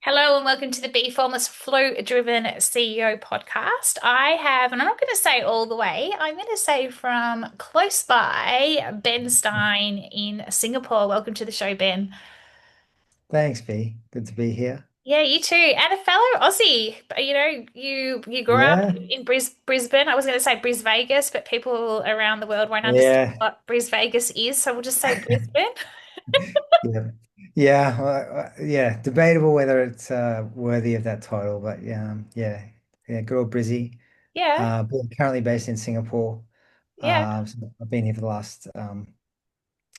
Hello and welcome to the Bee Formless Flow-Driven CEO podcast. And I'm not going to say all the way, I'm going to say from close by, Ben Stein in Singapore. Welcome to the show, Ben. Thanks, V. Good to be here. Yeah, you too, and a fellow Aussie. You grew up Yeah, in Brisbane. I was going to say Bris Vegas, but people around the world won't understand yeah, what Bris Vegas is, so we'll just say Brisbane. yeah, yeah, yeah. Debatable whether it's worthy of that title, but yeah. Good old Brizzy. Yeah, But currently based in Singapore. yeah, So I've been here for the last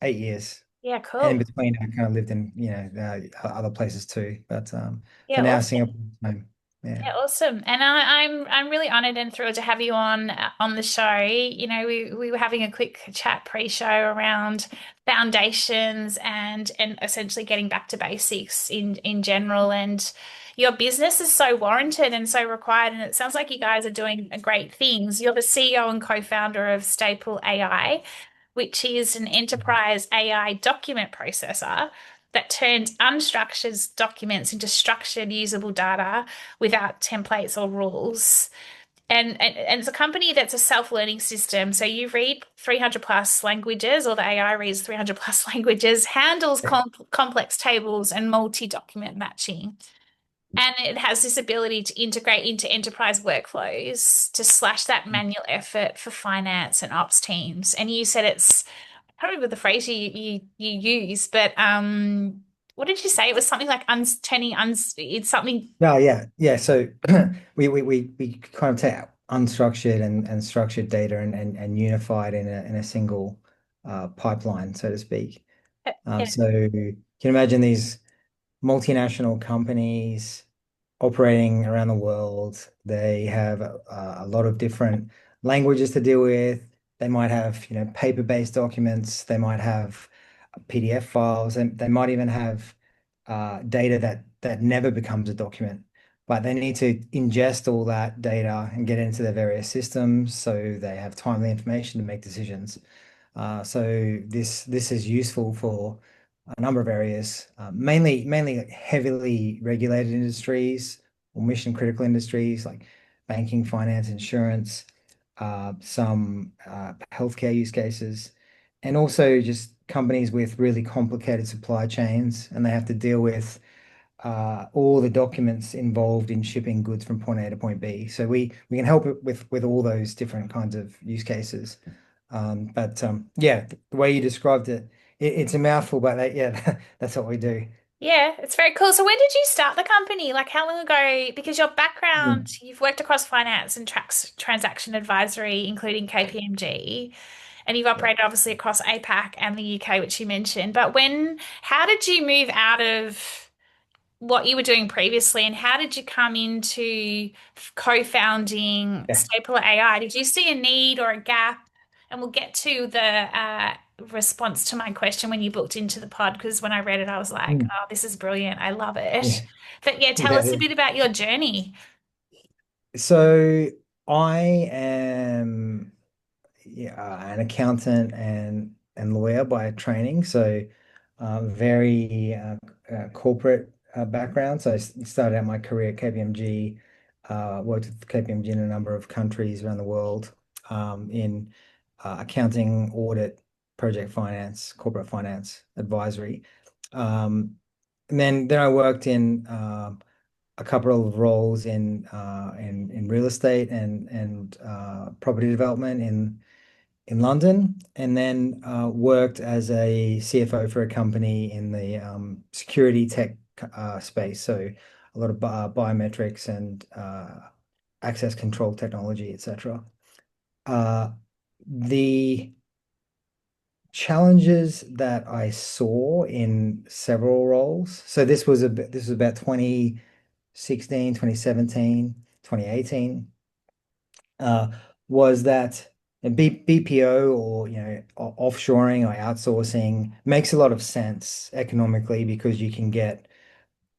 8 years, yeah, and in cool. between, I kind of lived in other places too. But for Yeah, now, awesome. Singapore home. Yeah. Yeah, awesome. And I'm really honored and thrilled to have you on the show. We were having a quick chat pre-show around foundations and essentially getting back to basics in general. And your business is so warranted and so required. And it sounds like you guys are doing great things. You're the CEO and co-founder of Staple AI, which is an enterprise AI document processor that turns unstructured documents into structured, usable data without templates or rules. And it's a company that's a self-learning system. So you read 300 plus languages, or the AI reads 300 plus languages, handles complex tables and multi-document matching. And it has this ability to integrate into enterprise workflows to slash that manual effort for finance and ops teams. And you said it's probably the phrase you use, but what did you say? It was something like it's something. No, yeah. So we kind of take unstructured and structured data and unified in a single pipeline, so to speak. Yeah, So you can imagine these multinational companies operating around the world. They have a lot of different languages to deal with. They might have, paper-based documents. They might have PDF files, and they might even have data that never becomes a document. But they need to ingest all that data and get it into their various systems so they have timely information to make decisions. So this is useful for a number of areas, mainly heavily regulated industries or mission critical industries like banking, finance, insurance, some healthcare use cases, and also just companies with really complicated supply chains, and they have to deal with all the documents involved in shipping goods from point A to point B. So we can help it with all those different kinds of use cases. But yeah, the way you described it's a mouthful, but yeah, that's what we do. yeah, it's very cool. So when did you start the company? Like how long ago? Because your background, Mm. you've worked across finance and transaction advisory, including KPMG, and you've Yeah. operated obviously across APAC and the UK, which you mentioned. But how did you move out of what you were doing previously, and how did you come into co-founding Yeah. Staple AI? Did you see a need or a gap? And we'll get to the response to my question when you booked into the pod, because when I read it, I was like, Mm. oh, this is brilliant. I love it. Yeah. But yeah, tell us a Yeah. bit about your journey. So I am an accountant and lawyer by training. So very corporate background. So started out my career at KPMG, worked with KPMG in a number of countries around the world in accounting, audit, project finance, corporate finance, advisory. Um, and then I worked in a couple of roles in real estate and property development in London, and then worked as a CFO for a company in the security tech space. So a lot of biometrics and access control technology, etc. Uh, the challenges that I saw in several roles. So this was about 2016, 2017, 2018. uh, was that BPO or offshoring or outsourcing makes a lot of sense economically because you can get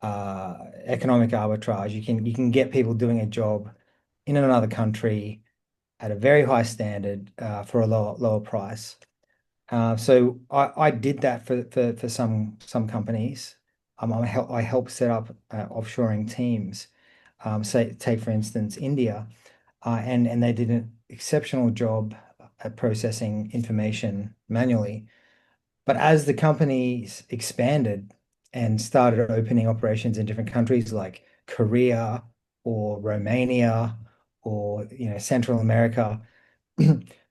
economic arbitrage. You can get people doing a job in another country at a very high standard for a lower price. So I did that for some companies. I help set up offshoring teams. Say, take for instance, India, and they did an exceptional job at processing information manually. But as the companies expanded and started opening operations in different countries like Korea or Romania or Central America,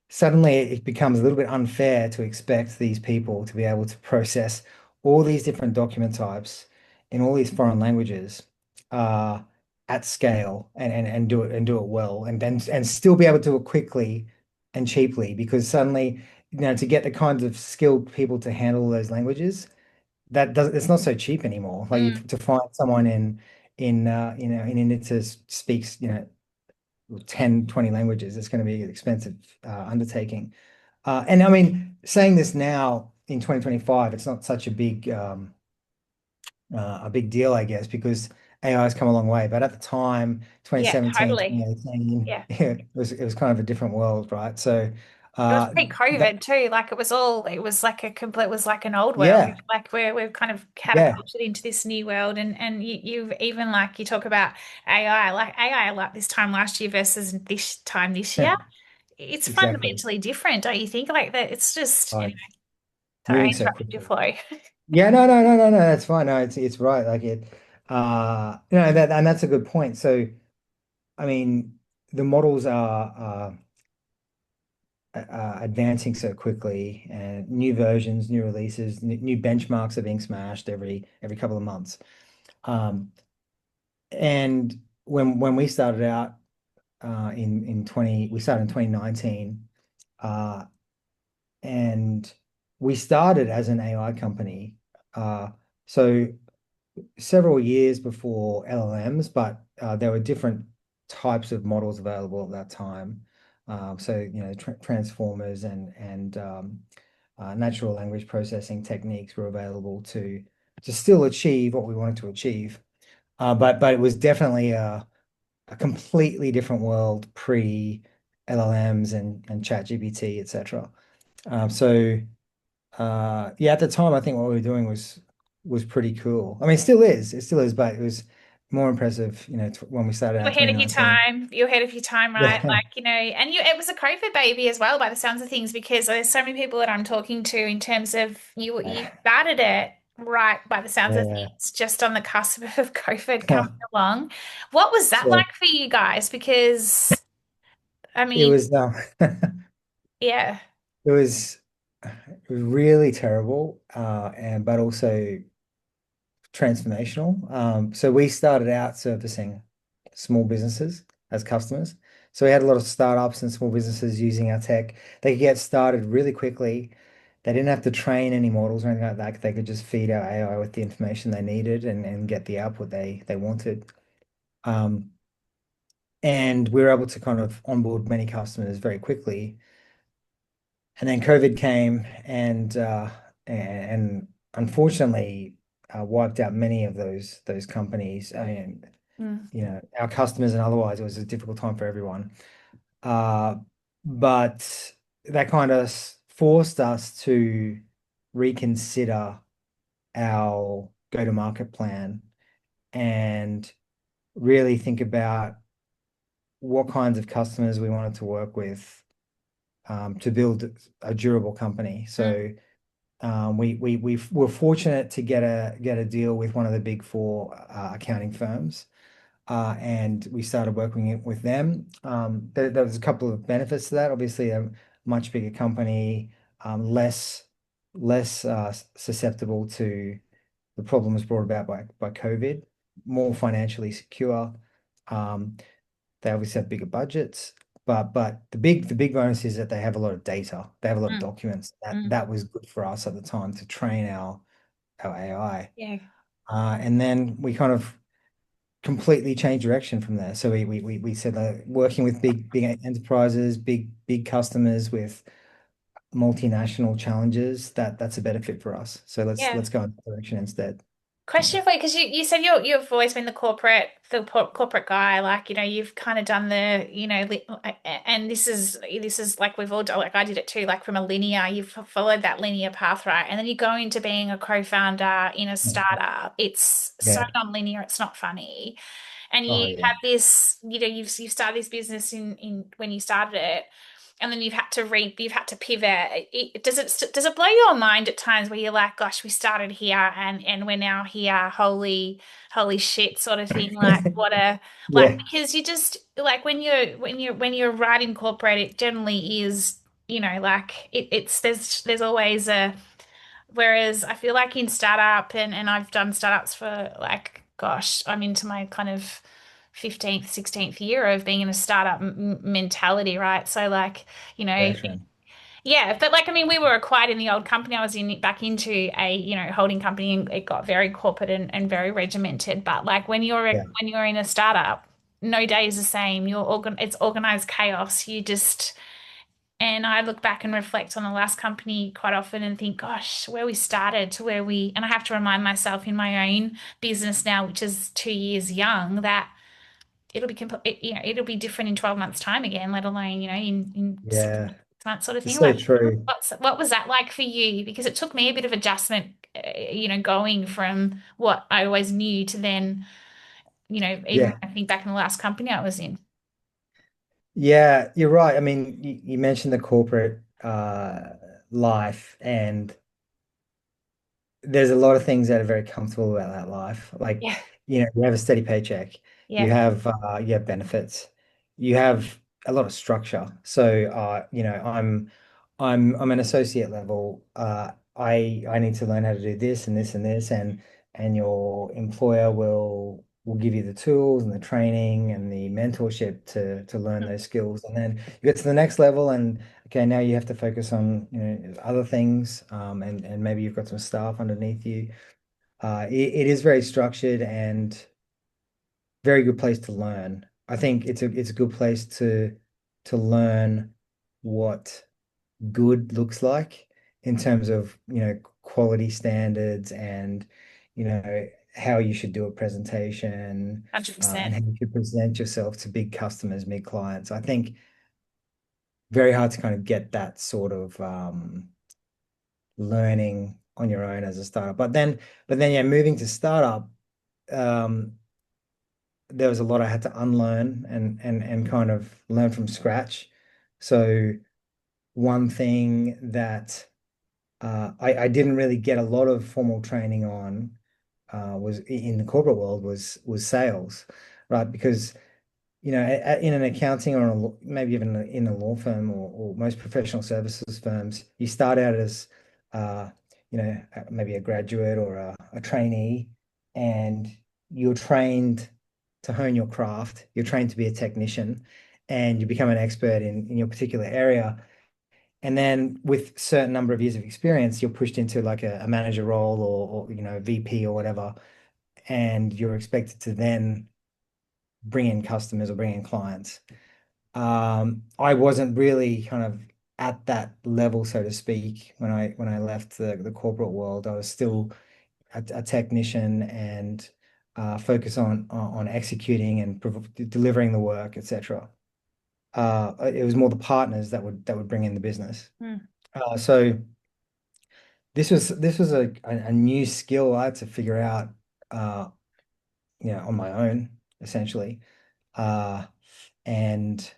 suddenly it becomes a little bit unfair to expect these people to be able to process all these different document types in all these foreign languages uh, at scale and do it well and still be able to do it quickly and cheaply because suddenly to get the kinds of skilled people to handle those languages that does it's not so cheap anymore. Like Mm. to find someone in India to speaks 10, 20 languages, it's going to be an expensive undertaking. And I mean, saying this now in 2025, it's not such a big deal, I guess, because AI has come a long way. But at the time, Yeah, 2017, totally. 2018, Yeah. it was kind of a different world, right? So It was that pre-COVID too. Like it was like it was like an old world. yeah, Like we've kind of yeah, catapulted into this new world. And you've even like you talk about AI, like AI like this time last year versus this time this year. It's exactly. fundamentally different, don't you think? Like that it's just Uh, anyway, sorry, I Moving so interrupted your quickly. flow. Yeah, no, no, no, no, no. That's fine. No, it's right. Like that, and that's a good point. So, I mean, the models are advancing so quickly, and new versions, new releases, new benchmarks are being smashed every couple of months. Um, and when we started out we started in 2019, uh, and we started as an AI company. So several years before LLMs, but there were different types of models available at that time. So transformers and natural language processing techniques were available to still achieve what we wanted to achieve. But it was definitely a completely different world pre LLMs and ChatGPT, etc. So yeah, at the time, I think what we were doing was pretty cool. I mean, it still is, but it was more impressive, when we started You're out ahead of your 2019. time. You're ahead of your time, right? Yeah, Like, and it was a COVID baby as well, by the sounds of things, because there's so many people that I'm talking to in terms of you started it right by the sounds of yeah. things, just on the cusp of COVID coming along. What was that So like for you guys? Because I it mean, was yeah. it was it was really terrible, and but also transformational. So we started out servicing small businesses as customers. So we had a lot of startups and small businesses using our tech. They could get started really quickly. They didn't have to train any models or anything like that. They could just feed our AI with the information they needed and get the output they wanted. Um, and we were able to kind of onboard many customers very quickly. And then COVID came and unfortunately wiped out many of those companies. I mean, Mm, our customers and otherwise, it was a difficult time for everyone. Uh, but that kind of forced us to reconsider our go-to-market plan and really think about what kinds of customers we wanted to work with to build a durable company. mm, So we were fortunate to get a deal with one of the big four accounting firms, and we started working with them. There was a couple of benefits to that. Obviously, a much bigger company, less susceptible to the problems brought about by COVID, more financially secure. Um, they obviously have bigger budgets, but the big bonus is that they have a lot of data. They have a lot of mm, documents. That mm. that was good for us at the time to train our AI. Yeah. And then we kind of completely changed direction from there. So we said working with big enterprises, big customers with multinational challenges, that's a better fit for us. So let's Yeah. let's go in that direction instead. Question for you, because you said you've always been the corporate guy, like, you've kind of done the, and this is like we've all done, like I did it too, like from a linear, you've followed that linear path, right? And then you go into being a co-founder in a startup. It's so Yeah. non-linear, it's not funny. And you Oh yeah. have this, you've started this business in when you started it, and then you've had to pivot. Does it blow your mind at times where you're like, gosh, we started here and we're now here, holy shit, sort of thing, like what a, like, Yeah. because you just like when you're right in corporate, it generally is, like it's there's always a, whereas I feel like in startup, and I've done startups for, like, gosh, I'm into my kind of 15th, 16th year of being in a startup mentality, right? So, like, Veteran. yeah, but like, I mean, we were acquired in the old company I was in back into a, holding company, and it got very corporate and very regimented. But like Yeah. when you're in a startup, no day is the same. It's organized chaos. And I look back and reflect on the last company quite often and think, gosh, where we started to where and I have to remind myself in my own business now, which is 2 years young, that it'll be different in 12 months time again, let alone, in six Yeah. months sort of It's thing. so Like, true. what was that like for you? Because it took me a bit of adjustment, going from what I always knew to then, even Yeah. when I think back in the last company I was in. Yeah, you're right. I mean, you mentioned the corporate life, and there's a lot of things that are very comfortable about that life. Like, Yeah, you have a steady paycheck, yeah. you have benefits, you have a lot of structure. So, I'm an associate level. I need to learn how to do this and this and this, and your employer will give you the tools and the training and the mentorship to learn those skills. And then you get to the next level, and okay, now you have to focus on, other things, and maybe you've got some staff underneath you. It is very structured and very good place to learn. I think it's a good place to learn what good looks like in terms of, quality standards, and, how you should do a presentation, and 100%. how you should present yourself to big customers, big clients. I think very hard to kind of get that sort of learning on your own as a startup. But then, yeah, moving to startup, um, there was a lot I had to unlearn and kind of learn from scratch. So one thing that I didn't really get a lot of formal training on, was in the corporate world, was sales, right? Because in an accounting, or maybe even in a law firm, or most professional services firms, you start out as, maybe a graduate or a trainee, and you're trained to hone your craft. You're trained to be a technician, and you become an expert in your particular area. And then with certain number of years of experience, you're pushed into like a manager role, or VP or whatever, and you're expected to then bring in customers or bring in clients. I wasn't really kind of at that level, so to speak, when I left the corporate world. I was still a technician, and focus on executing and delivering the work, etc. It was more the partners that would bring in the business. Mm. So this was a new skill I had to figure out, uh, on my own, essentially. Uh, and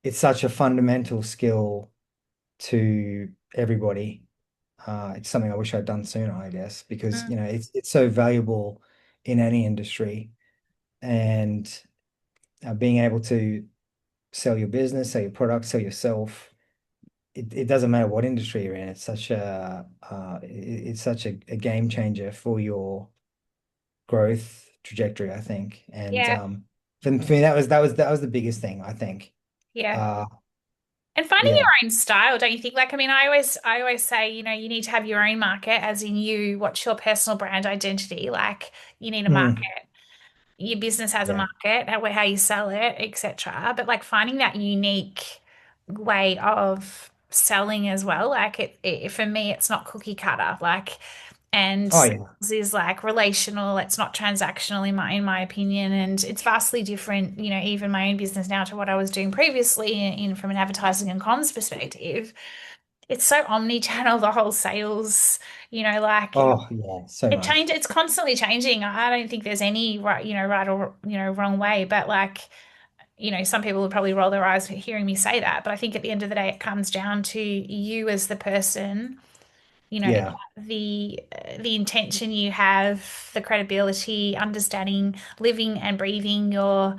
it's such a fundamental skill to everybody. It's something I wish I'd done sooner, I guess, because Mm. it's so valuable in any industry, and being able to sell your business, sell your product, sell yourself. It doesn't matter what industry you're in. It's such a game changer for your growth trajectory, I think. And Yeah, for me, that was the biggest thing, I think. yeah. Uh, And finding your yeah. own style, don't you think? Like, I mean, I always say, you need to have your own market, as in what's your personal brand identity? Like, you need a market. Mm, Your business has a yeah. market, how you sell it, etc. But like finding that unique way of selling as well. Like for me, it's not cookie cutter. Like, and Oh yeah. sales is like relational. It's not transactional in my opinion, and it's vastly different. Even my own business now to what I was doing previously from an advertising and comms perspective. It's so omni-channel, the whole sales. Like Oh yeah, so much. it's constantly changing. I don't think there's any right or wrong way, but like some people would probably roll their eyes hearing me say that, but I think at the end of the day it comes down to you as the person, Yeah. the intention you have, the credibility, understanding, living and breathing your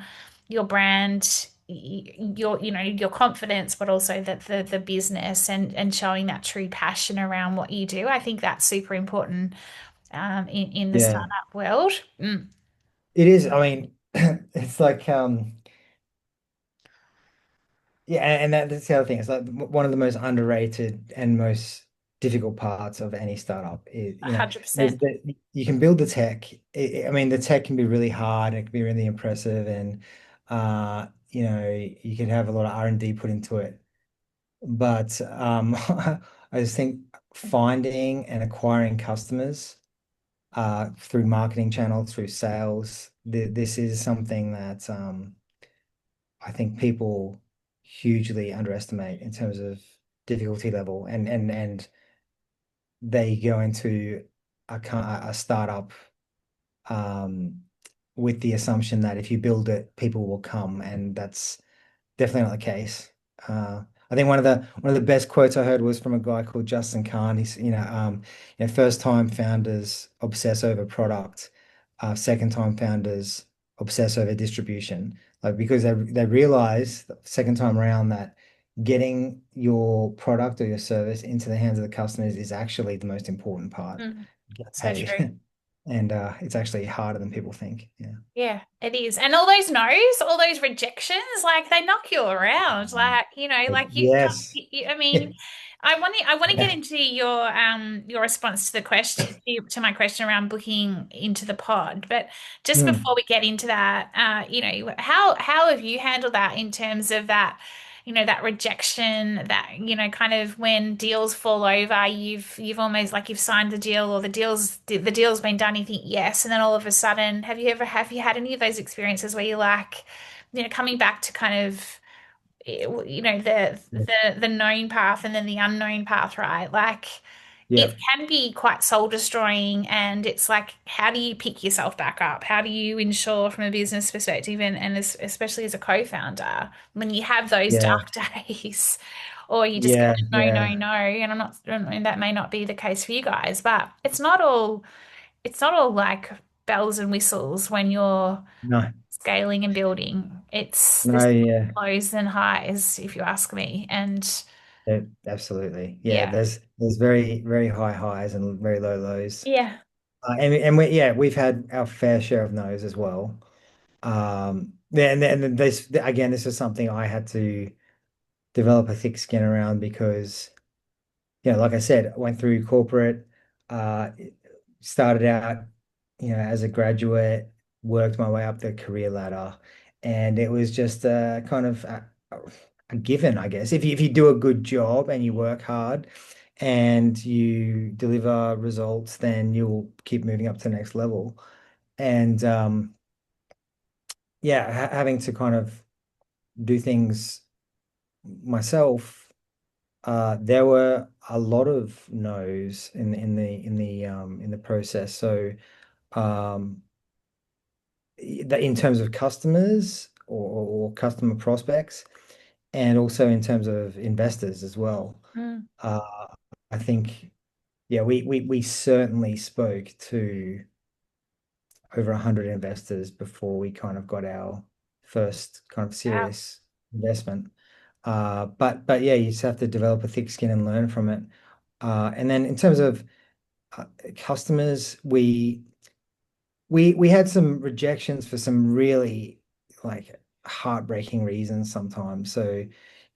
brand, your confidence, but also the business, and showing that true passion around what you do. I think that's super important in the Yeah. startup world. Mm, It is. I mean, it's like yeah, and that's the other thing. It's like one of the most underrated and most difficult parts of any startup is, there's 100%. you can build the tech. I mean, the tech can be really hard. It can be really impressive, and you can have a lot of R&D put into it. But I just think finding and acquiring customers through marketing channels, through sales, th this is something that I think people hugely underestimate in terms of difficulty level, and they go into a startup um, with the assumption that if you build it, people will come, and that's definitely not the case. I think one of the best quotes I heard was from a guy called Justin Kahn. He's, first time founders obsess over product, second time founders obsess over distribution. Like because they realize the second time around that getting your product or your service into the hands of the customers is actually the most important part. Mm, Get so paid. true. And it's actually harder than people think. Yeah. Yeah, it is. And all those no's, all those rejections, like they knock you around. Um, Like, like you can't, yes. I mean, I want to get Yeah. into your response to the question to my question around booking into the pod. But just Mm, before we get into that, how have you handled that in terms of that, that rejection, that, kind of when deals fall over, you've almost like you've signed the deal, or the deal's been done, you think yes, and then all of a sudden, have you had any of those experiences where you're like, coming back to kind of the known path and then the unknown path, right? Like it yeah. can be quite soul destroying, and it's like, how do you pick yourself back up? How do you ensure from a business perspective, and especially as a co-founder, when you have those Yeah. dark days, or you just go, Yeah. no, no, Yeah. no, and and that may not be the case for you guys, but it's not all like bells and whistles when you're No. scaling and building. There's No. Yeah. lows and highs, if you ask me. And Yeah, absolutely. Yeah. yeah, There's very very high highs and very low lows. yeah. And we've had our fair share of no's as well. Yeah, and this again, this is something I had to develop a thick skin around because like I said, I went through corporate, uh, started out, as a graduate, worked my way up the career ladder, and it was just a kind of a given, I guess. If you do a good job and you work hard and you deliver results, then you'll keep moving up to the next level. And yeah, ha having to kind of do things myself. There were a lot of no's in the process. So um, in terms of customers or customer prospects, and also in terms of investors as well. Mm. Uh, I think yeah, we certainly spoke to over 100 investors before we kind of got our first kind of Wow. serious investment. But yeah, you just have to develop a thick skin and learn from it. And then in terms of customers, we had some rejections for some really like heartbreaking reasons sometimes. So,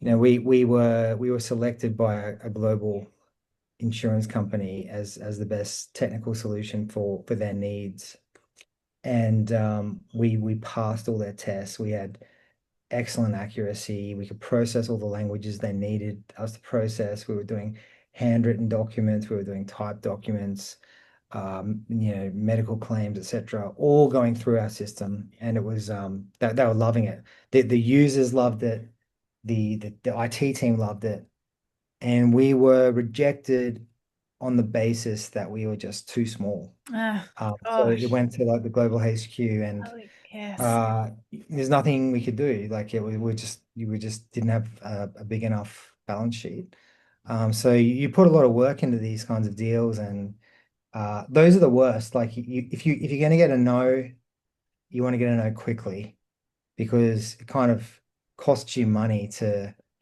we were selected by a global insurance company as the best technical solution for their needs. And we passed all their tests. We had excellent accuracy. We could process all the languages they needed us to process. We were doing handwritten documents. We were doing typed documents. medical claims, etc., all going through our system, and it was that they were loving it. The users loved it, the IT team loved it, and we were rejected on the basis that we were just too small. Oh, So it gosh. went to like the global HQ, and Oh, yes. uh, there's nothing we could do. Like we just didn't have a big enough balance sheet. So you put a lot of work into these kinds of deals, and those are the worst. Like if you're going to get a no, you want to get a no quickly because it kind of costs you money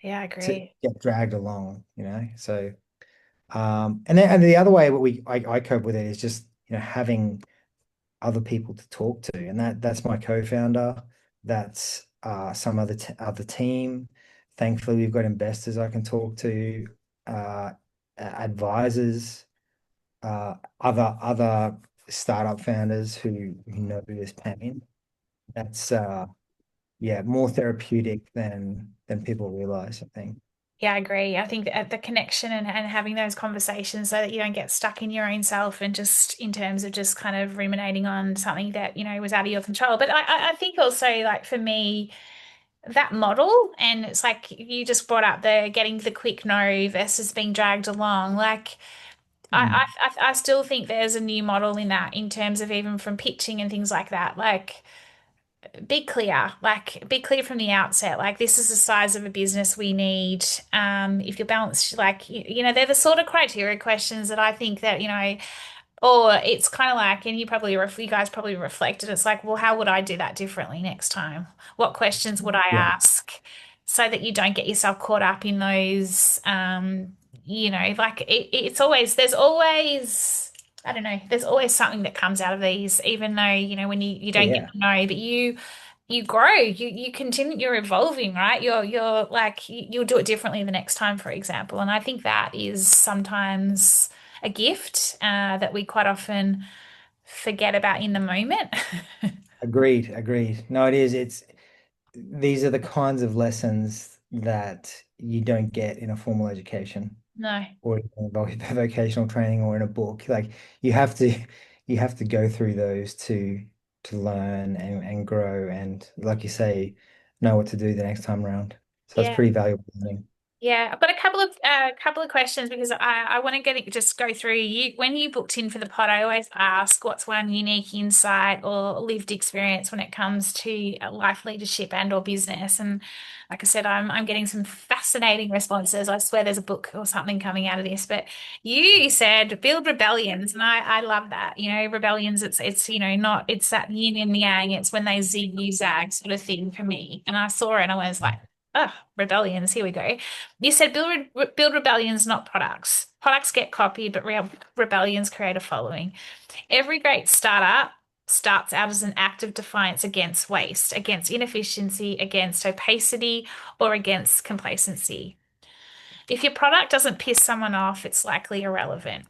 Yeah, I to agree. get dragged along, So and the other way I cope with it is just having other people to talk to, and that's my co-founder. That's some other team. Thankfully, we've got investors I can talk to, advisors, other startup founders who know this pain. That's yeah, more therapeutic than people realize, I think. Yeah, I agree. I think that the connection and having those conversations so that you don't get stuck in your own self and just in terms of just kind of ruminating on something that, was out of your control. But I think also like for me, that model, and it's like you just brought up the getting the quick no versus being dragged along. Like Mm. I still think there's a new model in that in terms of even from pitching and things like that. Like be clear from the outset, like this is the size of a business we need. If you're balanced, like they're the sort of criteria questions that I think that, or it's kind of like, and you guys probably reflected, it's like, well, how would I do that differently next time? What questions would I Yeah, ask so that you don't get yourself caught up in those, like it's always, there's always, I don't know, there's always something that comes out of these, even though, when you oh don't get yeah, to know, but you grow, you continue, you're evolving, right? You're like, you'll do it differently the next time, for example. And I think that is sometimes a gift that we quite often forget about in the moment. agreed. No, it is. These are the kinds of lessons that you don't get in a formal education No. or in a vocational training or in a book. Like you have to you have to go through those to learn and grow and like you say, know what to do the next time around. So it's Yeah. pretty valuable learning. Yeah, I've got a couple of questions because I want to just go through you when you booked in for the pod. I always ask what's one unique insight or lived experience when it comes to life leadership and or business. And like I said, I'm getting some fascinating responses. I swear there's a book or something coming out of this. But you said build rebellions, and I love that. Rebellions. It's not it's that yin and yang. It's when they zig you zag sort of thing for me. And I saw it and I was like, oh, rebellions. Here we go. You said build rebellions, not products. Products get copied, but rebellions create a following. Every great startup starts out as an act of defiance against waste, against inefficiency, against opacity, or against complacency. If your product doesn't piss someone off, it's likely irrelevant.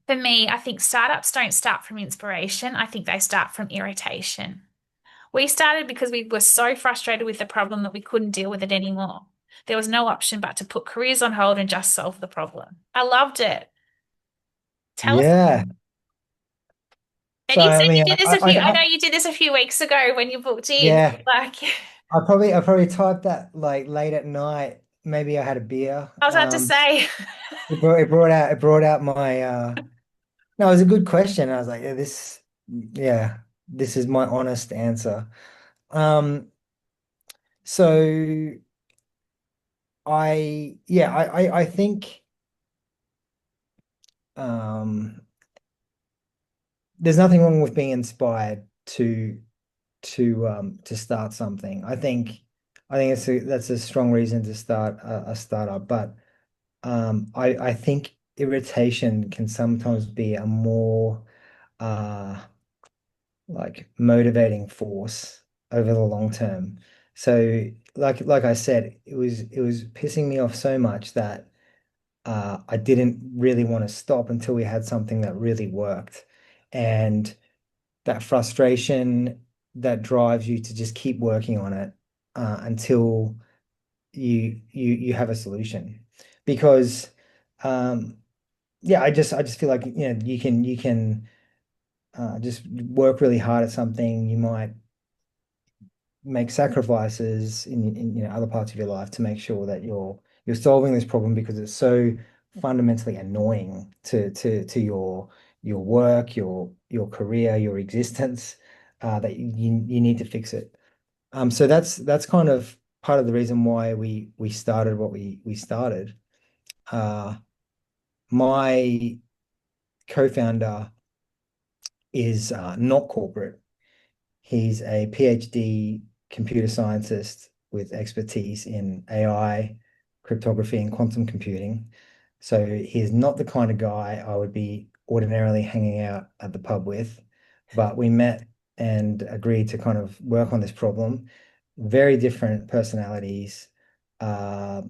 For me, I think startups don't start from inspiration. I think they start from irritation. We started because we were so frustrated with the problem that we couldn't deal with it anymore. There was no option but to put careers on hold and just solve the problem. I loved it. Tell us. Yeah. And So you I said you mean did this I know you did this a few weeks ago when you booked in. yeah, Like, I probably typed that like late at night. Maybe I had a beer. I was about to say, It brought out my no, it was a good question. I was like, yeah, this is my honest answer. Um, so I think um there's nothing wrong with being inspired to start something. I think that's a strong reason to start a startup, but I think irritation can sometimes be a more uh like motivating force over the long term. So like I said, it was pissing me off so much that I didn't really want to stop until we had something that really worked. And that frustration that drives you to just keep working on it until you have a solution. Because um, yeah, I just feel like you can just work really hard at something. You might make sacrifices in other parts of your life to make sure that you're solving this problem because it's so fundamentally annoying to your work, your career, your existence, that you need to fix it. So that's kind of part of the reason why we started what we started. Uh, my co-founder is not corporate. He's a PhD computer scientist with expertise in AI, cryptography, and quantum computing. So he's not the kind of guy I would be ordinarily hanging out at the pub with, but we met and agreed to kind of work on this problem. Very different personalities. Uh,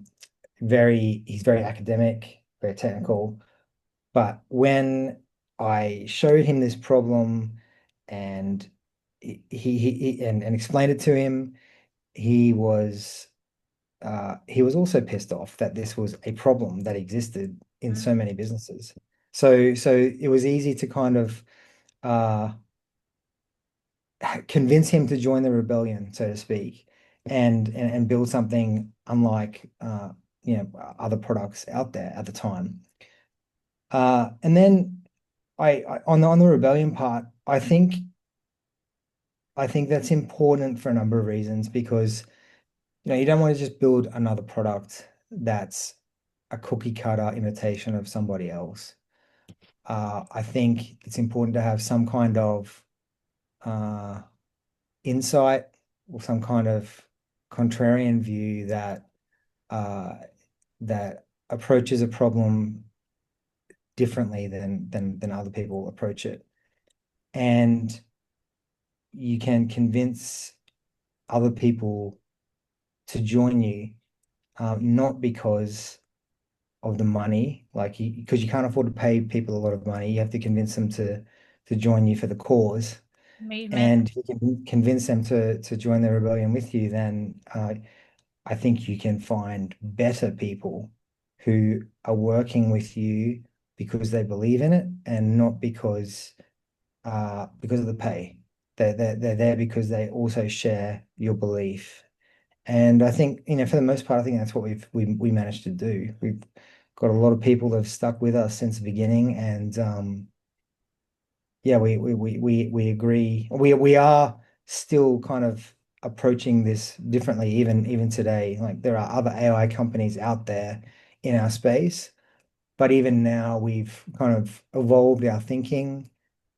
he's very academic, very technical. But when I showed him this problem and and explained it to him, he was also pissed off that this was a problem that existed in so many businesses. So it was easy to kind of uh, convince him to join the rebellion, so to speak, and build something unlike other products out there at the time. And then on the rebellion part, I think that's important for a number of reasons because you don't want to just build another product that's a cookie cutter imitation of somebody else. I think it's important to have some kind of uh, insight or some kind of contrarian view uh, that approaches a problem differently than other people approach it. And you can convince other people to join you, not because of the money, like because you can't afford to pay people a lot of money. You have to convince them to join you for the cause. Movement. And if you can convince them to join the rebellion with you, then I think you can find better people who are working with you because they believe in it and not because of the pay. They're there because they also share your belief. And I think, for the most part, I think that's what we managed to do. We've got a lot of people that have stuck with us since the beginning, and yeah, we agree. We are still kind of approaching this differently, even today. Like there are other AI companies out there in our space, but even now we've kind of evolved our thinking,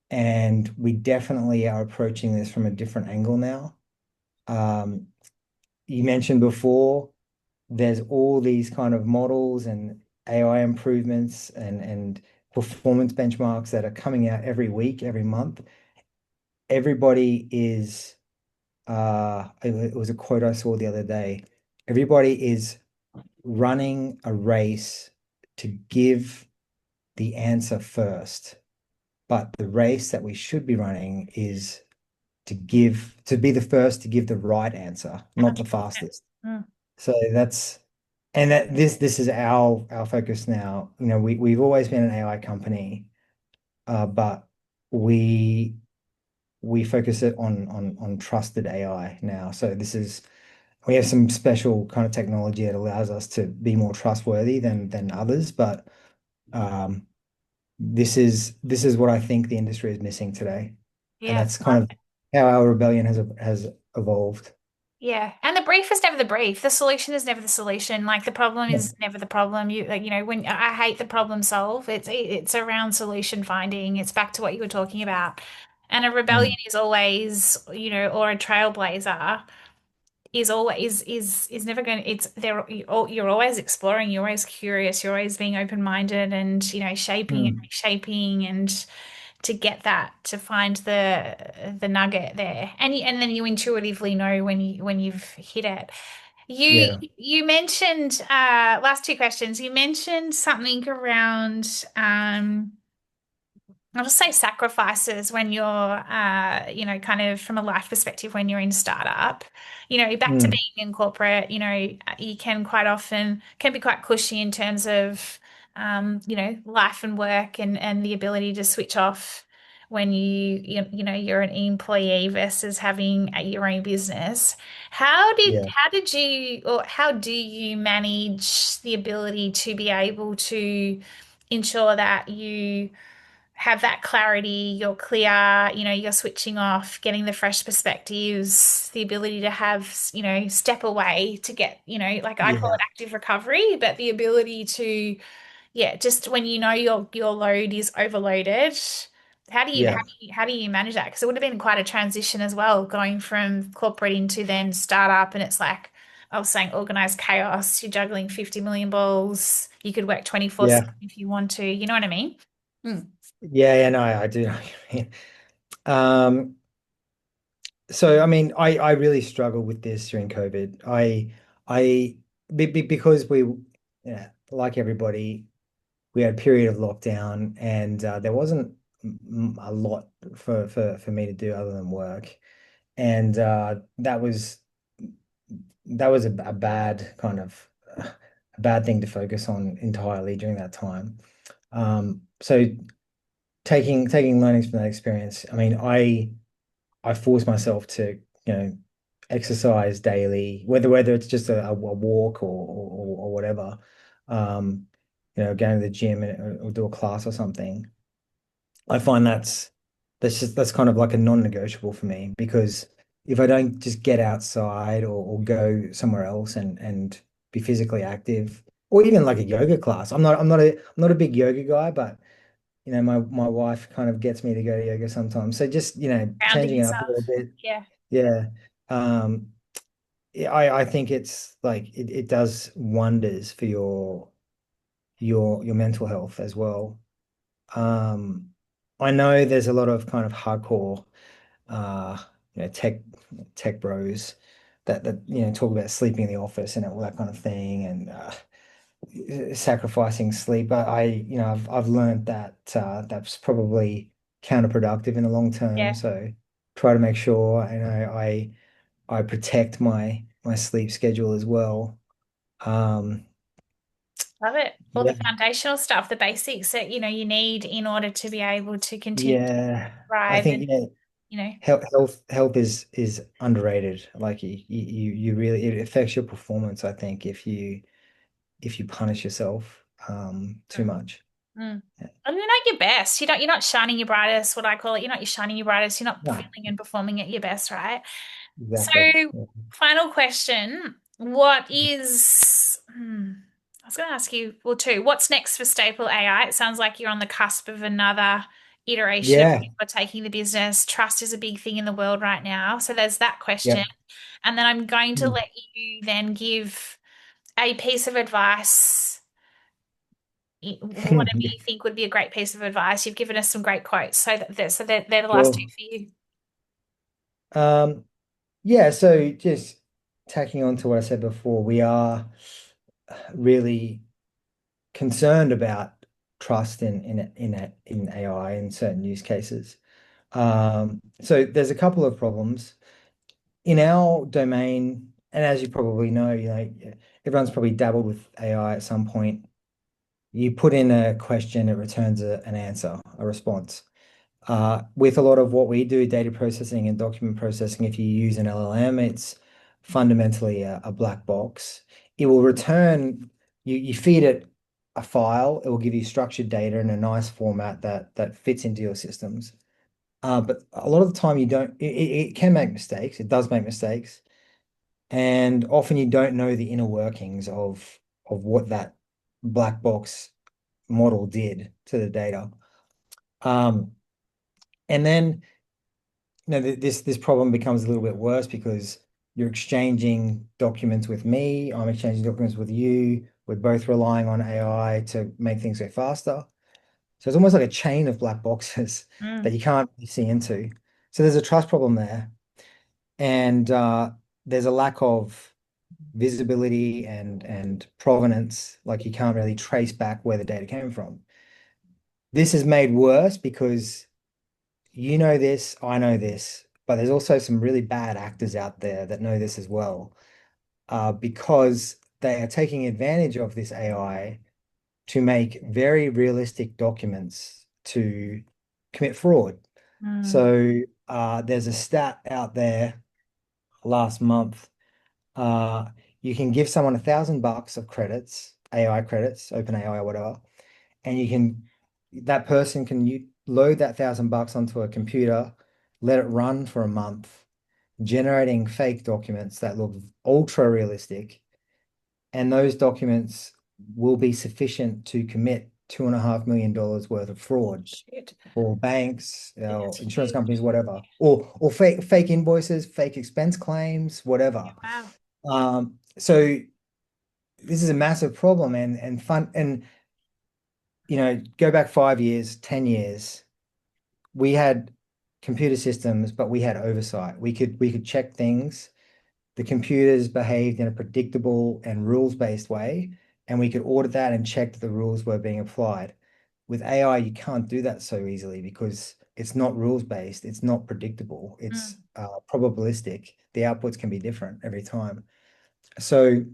and we definitely are approaching this from a different angle now. Um, you mentioned before, there's all these kind of models and AI improvements and performance benchmarks that are coming out every week, every month. Everybody is, it was a quote I saw the other day. Everybody is running a race to give the answer first, but the race that we should be running is to be the first to give the right answer, not the 100%. fastest. Mm. So that this is our focus now. We've always been an AI company, but we we focus it on trusted AI now. So we have some special kind of technology that allows us to be more trustworthy than others, but um, this is what I think the industry is missing today, and Yeah. that's kind of how our rebellion has evolved. Yeah. And the brief is never the brief. The solution is never the solution. Like the problem Yeah. is never the problem. When I hate the problem solve, it's around solution finding. It's back to what you were talking about. And a rebellion Mm. is always, or a trailblazer is always is never going to, it's there you're always exploring, you're always curious, you're always being open-minded and, shaping and Mm. reshaping and to get that, to find the nugget there. And then you intuitively know when you've hit it. You Yeah. you mentioned last two questions. You mentioned something around I'll just say sacrifices when you're kind of from a life perspective when you're in startup. Back to Mm. being in corporate, you can quite often can be quite cushy in terms of life and work and the ability to switch off when you're an employee versus having your own business. Yeah. How did you or how do you manage the ability to be able to ensure that you have that clarity, you're clear, you're switching off, getting the fresh perspectives, the ability to have, step away to get, like I call it Yeah. active recovery, but the ability to, yeah, just when your load is overloaded, Yeah. how do you manage that? Because it would have been quite a transition as well, going from corporate into then startup, and it's like I was saying, organized chaos. You're juggling 50 million balls. You could work 24/7 Yeah. if you want to. You know what I mean? Hmm. Yeah. Yeah. No, I do know what you mean. Um, so I mean, I really struggled with this during COVID. I because yeah, like everybody, we had a period of lockdown, and there wasn't a lot for me to do other than work, and that was a bad kind of a bad thing to focus on entirely during that time. So taking learnings from that experience, I mean, I force myself to, exercise daily, whether it's just a walk or whatever, um, going to the gym or do a class or something. I find that's kind of like a non-negotiable for me, because if I don't just get outside or go somewhere else and be physically active, or even like a yoga class. I'm not a big yoga guy, but my wife kind of gets me to go to yoga sometimes. So just, Grounding changing it up a yourself. little bit. Yeah. Yeah. Um, yeah, I think it's like it does wonders for your mental health as well. Um, I know there's a lot of kind of hardcore uh, tech bros that talk about sleeping in the office and all that kind of thing, and sacrificing sleep. But I've learned that that's probably counterproductive in the long term. Yeah. So try to make sure I protect my sleep schedule as well. Um, Love it. All the yeah, foundational stuff, the basics that you need in order to be able to continue to yeah. I thrive think, and you know, health is underrated. Like you really, it affects your performance, I think, if you punish yourself too mm, much. mm. Yeah. And you're not your best. You're not shining your brightest, what I call it. You're not your shining your brightest. You're not No, feeling and performing at your best, right? So, exactly. Yeah. final question. What is, I was going to ask you, well, two, what's next for Staple AI? It sounds like you're on the cusp of another iteration of Yeah. for taking the business. Trust is a big thing in the world right now. So there's that question. Yep. And then I'm going to Mm. let you then give a piece of advice, whatever you think would be a great piece of advice. You've given us some great quotes. So they're the last two Sure. for you. Um, yeah, so just tacking on to what I said before, we are really concerned about trust in AI in certain use cases. So there's a couple of problems in our domain, and as you probably know, everyone's probably dabbled with AI at some point. You put in a question, it returns an answer, a response. With a lot of what we do, data processing and document processing, if you use an LLM, it's fundamentally a black box. It will return, you feed it a file, it will give you structured data in a nice format that fits into your systems. But a lot of the time you don't, it can make mistakes. It does make mistakes. And often you don't know the inner workings of what that black box model did to the data. Um, and then this problem becomes a little bit worse because you're exchanging documents with me, I'm exchanging documents with you. We're both relying on AI to make things go faster. So it's almost like a chain of black boxes that Mm, you can't really see into. So there's a trust problem there, and there's a lack of visibility and provenance. Like you can't really trace back where the data came from. This is made worse because you know this, I know this, but there's also some really bad actors out there that know this as well, because they are taking advantage of this AI to make very realistic documents to commit fraud. Mm. So there's a stat out there last month. Uh, you can give someone $1,000 of credits, AI credits, open AI or whatever, and that person can load that $1,000 onto a computer, let it run for a month, generating fake documents that look ultra realistic, and those documents will be sufficient to commit $2.5 million worth of fraud Shit. for banks, That's insurance huge. companies, whatever, or fake invoices, fake expense claims, whatever. Wow. So this is a massive problem and fun and go back 5 years, 10 years, we had computer systems, but we had oversight. We could check things. The computers behaved in a predictable and rules-based way, and we could audit that and check that the rules were being applied. With AI, you can't do that so easily because it's not rules-based, it's not predictable, it's Mm. probabilistic. The outputs can be different every time. So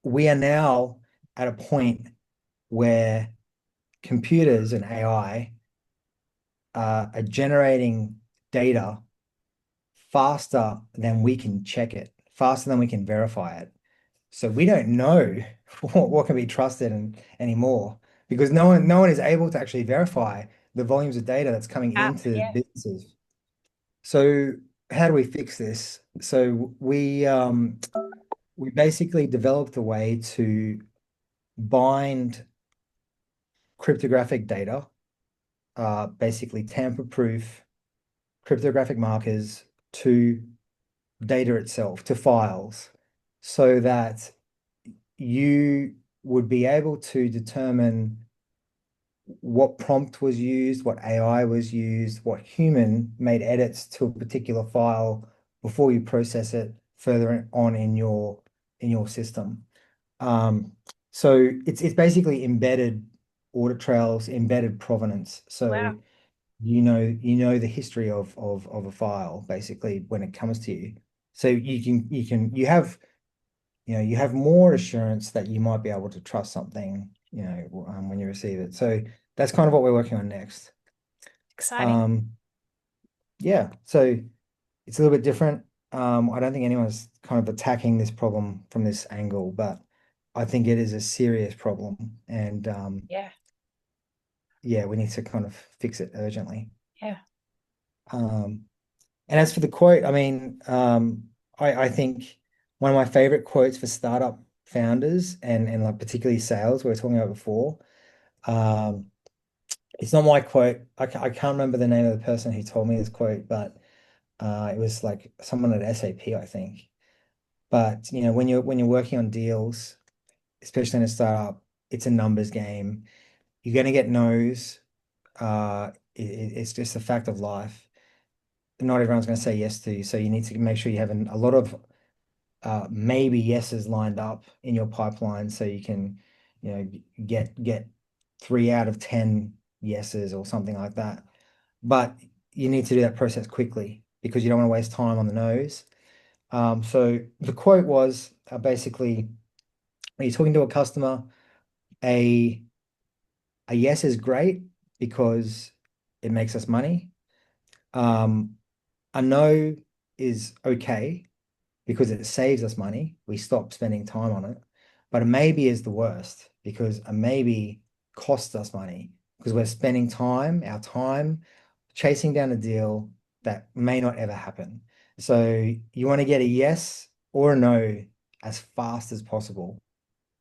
we are now at a point where computers and AI are generating data faster than we can check it, faster than we can verify it. So we don't know what can be trusted anymore because no one is able to actually verify the volumes of data that's coming into Yeah. businesses. So how do we fix this? So we basically developed a way to bind cryptographic data, basically tamper-proof cryptographic markers to data itself, to files, so that you would be able to determine what prompt was used, what AI was used, what human made edits to a particular file before you process it further on in your system. Um, so it's basically embedded audit trails, embedded provenance. So Wow. you know the history of a file basically when it comes to you. So you have more assurance that you might be able to trust something, when you receive it. So that's kind of what we're working on next. Exciting. Um, yeah, so it's a little bit different. I don't think anyone's kind of attacking this problem from this angle, but I think it is a serious problem, and Yeah. yeah, we need to kind of fix it urgently. Yeah. Um, and as for the quote, I mean, I think one of my favorite quotes for startup founders and like particularly sales we were talking about before. Um, it's not my quote. I can't remember the name of the person who told me this quote, but it was like someone at SAP, I think. But when you're working on deals, especially in a startup, it's a numbers game. You're gonna get no's. It's just a fact of life. Not everyone's going to say yes to you, so you need to make sure you have a lot of maybe yeses lined up in your pipeline, so you can, get 3 out of 10 yeses or something like that. But you need to do that process quickly because you don't want to waste time on the no's. So the quote was basically, when you're talking to a customer, a a yes is great because it makes us money. Um, a no is okay because it saves us money. We stop spending time on it. But a maybe is the worst because a maybe costs us money because we're spending our time chasing down a deal that may not ever happen. So you want to get a yes or a no as fast as possible,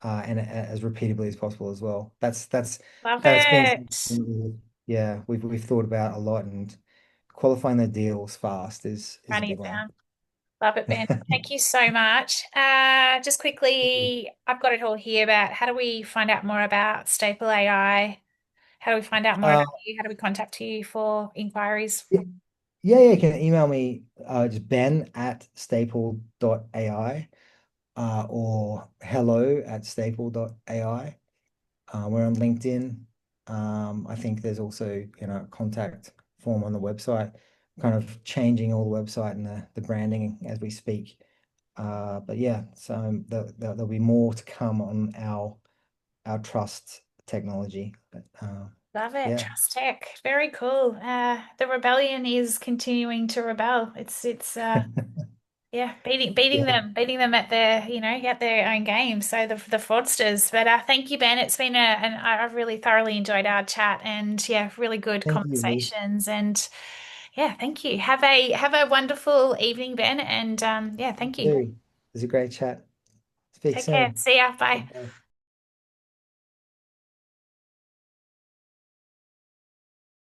and as repeatedly as possible as well. Love That's been it. something, yeah, we've thought about a lot, and qualifying the deals fast is a Writing big it one. down. Love it, Ben. Thank you so much. Just quickly, I've got it all here about how do we find out more about Staple AI? How do we find out more Uh, about you? How do we contact you for inquiries? yeah, yeah, you can email me, just ben@staple.ai, or hello@staple.ai. We're on LinkedIn. I think there's also, a contact form on the website, kind of changing all the website and the branding as we speak. But yeah, so there'll be more to come on our our trust technology. But Love it. yeah, Trust tech. Very cool. The rebellion is continuing to rebel. It's yeah, yeah. beating them at their, at their own game. So the fraudsters. But thank you, Ben. It's been I've really thoroughly enjoyed our chat and yeah, really good Thank you, Lee. conversations. And yeah, thank you. Have a wonderful evening, Ben. And yeah, You thank you. too. It was a great chat. Speak Take care. soon. See ya. Bye. Bye.